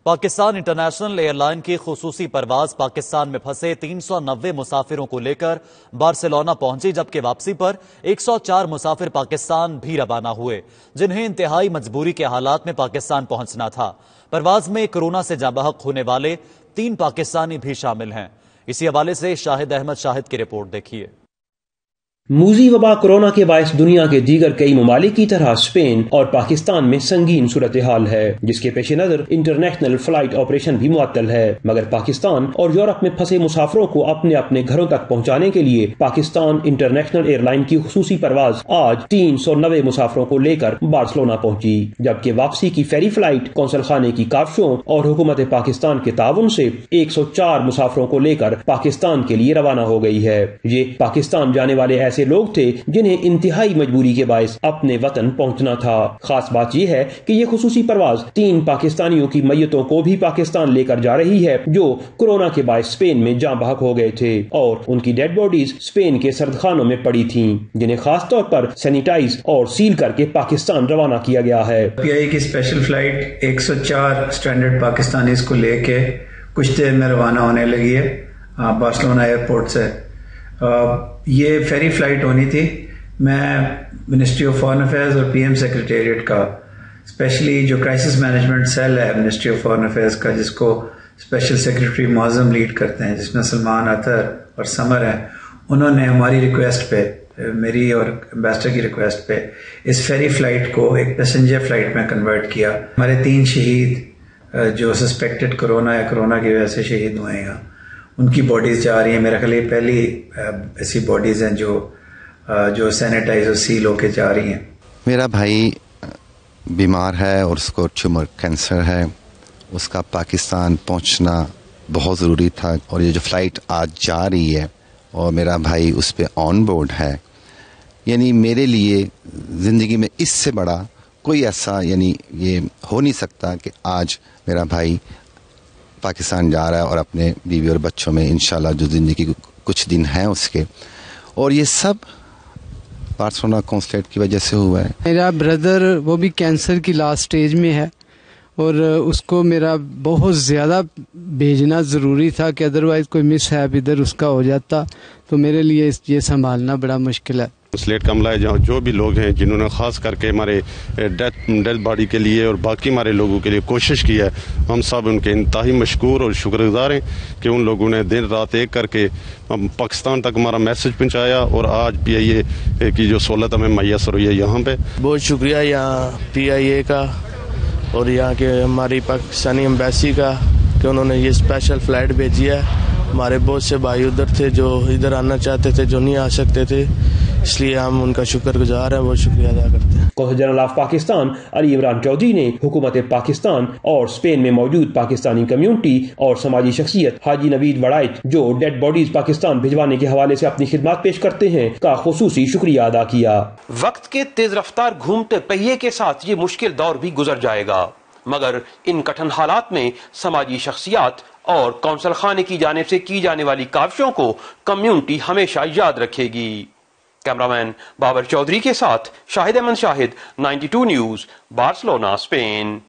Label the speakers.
Speaker 1: Pakistan international air line کی خصوصی پرواز پاکستان میں پھنسے 390 مسافروں کو لے کر بارسلونا پہنچی، جبکہ واپسی پر 104 مسافر پاکستان بھی روانہ ہوئے، جنہیں انتہائی مجبوری کے حالات میں پاکستان پہنچنا تھا۔ پرواز میں کورونا سے جاں بحق ہونے والے 3 پاکستانی بھی شامل ہیں۔ اسی حوالے سے شاہد احمد شاہد کی رپورٹ دیکھیے۔
Speaker 2: موذی وبا کورونا کے باعث دنیا کے دیگر کئی ممالک کی طرح اسپین اور پاکستان میں سنگین صورتحال ہے، جس کے پیش نظر انٹرنیشنل فلائٹ آپریشن بھی معطل ہے، مگر پاکستان اور یورپ میں پھنسے مسافروں کو اپنے اپنے گھروں تک پہنچانے کے لیے پاکستان انٹرنیشنل ایئر لائن کی خصوصی پرواز آج 390 مسافروں کو لے کر بارسلونا پہنچی، جبکہ واپسی کی فیری فلائٹ کونسل خانے کی کاوشوں اور حکومت پاکستان کے تعاون سے 104 مسافروں کو لے کر پاکستان کے لیے روانہ ہو گئی ہے۔ یہ پاکستان جانے والے ایسے لوگ تھے جنہیں انتہائی مجبوری کے باعث اپنے وطن پہنچنا تھا۔ خاص بات یہ ہے کہ یہ خصوصی پرواز 3 پاکستانیوں کی میتوں کو بھی پاکستان لے کر جا رہی ہے، جو کورونا کے باعث اسپین میں جاں بحق ہو گئے تھے اور ان کی ڈیڈ باڈیز اسپین کے سردخانوں میں پڑی تھیں، جنہیں خاص طور پر سینیٹائز اور سیل کر کے پاکستان روانہ کیا گیا ہے۔
Speaker 3: پی آئی کی اسپیشل فلائٹ 104 اسٹینڈرڈ پاکستانیز کو لے کے کچھ دیر میں روانہ ہونے لگی ہے بارسلونا ایئرپورٹ سے۔ یہ فیری فلائٹ ہونی تھی۔ میں منسٹری آف فارن افیئرز اور پی ایم سیکریٹریٹ کا اسپیشلی جو کرائسس مینجمنٹ سیل ہے منسٹری آف فارن افیئرز کا، جس کو اسپیشل سیکریٹری معظم لیڈ کرتے ہیں، جس میں سلمان اطہر اور سمر ہیں، انہوں نے ہماری ریکویسٹ پہ، میری اور امبیسڈر کی ریکویسٹ پہ، اس فیری فلائٹ کو ایک پیسنجر فلائٹ میں کنورٹ کیا۔ ہمارے 3 شہید جو سسپیکٹڈ کورونا یا کورونا کی وجہ سے شہید ہوئے ہیں، ان کی باڈیز جا رہی ہیں۔ میرا خیال یہ پہلی ایسی باڈیز ہیں جو سینیٹائز اور سیل ہو کے جا رہی ہیں۔
Speaker 4: میرا بھائی بیمار ہے اور اس کو ٹیومر کینسر ہے، اس کا پاکستان پہنچنا بہت ضروری تھا، اور یہ جو فلائٹ آج جا رہی ہے اور میرا بھائی اس پہ آن بورڈ ہے، یعنی میرے لیے زندگی میں اس سے بڑا کوئی ایسا یہ ہو نہیں سکتا کہ آج میرا بھائی پاکستان جا رہا ہے اور اپنے بیوی اور بچوں میں انشاءاللہ جو زندگی کچھ دن ہیں اس کے، اور یہ سب بارسلونا کونسلیٹ کی وجہ سے ہوا ہے۔
Speaker 5: میرا بردر وہ بھی کینسر کی لاسٹ سٹیج میں ہے، اور اس کو میرا بہت زیادہ بھیجنا ضروری تھا کہ ادروائز کوئی مس ہیپ ادھر اس کا ہو جاتا، تو میرے لیے یہ سنبھالنا بڑا مشکل ہے۔
Speaker 6: کونسلیٹ کا عملہ ہے، جہاں جو بھی لوگ ہیں جنہوں نے خاص کر کے ہمارے ڈیتھ باڈی کے لیے اور باقی ہمارے لوگوں کے لیے کوشش کی ہے، ہم سب ان کے انتہائی مشکور اور شکر گزار ہیں کہ ان لوگوں نے دن رات ایک کر کے پاکستان تک ہمارا میسج پہنچایا، اور آج پی آئی اے کی جو سہولت ہمیں میسر ہوئی ہے یہاں پہ۔
Speaker 7: بہت شکریہ یہاں پی آئی اے کا اور یہاں کے ہماری پاکستانی ایمبیسی کا کہ انہوں نے یہ اسپیشل فلائٹ بھیجی ہے۔ ہمارے بہت سے بھائی ادھر تھے جو ادھر آنا چاہتے تھے، جو نہیں آ سکتے تھے، اس لیے ہم ان کا شکر گزار ہیں، بہت شکریہ ادا کرتے ہیں۔
Speaker 2: قونصل جنرل آف پاکستان علی عمران چودھری نے حکومت پاکستان اور اسپین میں موجود پاکستانی کمیونٹی اور سماجی شخصیت حاجی نوید وڑائچ، جو ڈیڈ باڈیز پاکستان بھجوانے کے حوالے سے اپنی خدمات پیش کرتے ہیں، کا خصوصی شکریہ ادا کیا۔
Speaker 8: وقت کے تیز رفتار گھومتے پہیے کے ساتھ یہ مشکل دور بھی گزر جائے گا، مگر ان کٹھن حالات میں سماجی شخصیات اور کونسل خانے کی جانب سے کی جانے والی کاوشوں کو کمیونٹی ہمیشہ یاد رکھے گی۔ کیمرامین بابر چودھری کے ساتھ شاہد احمد شاہد، 92 نیوز، بارسلونا، اسپین۔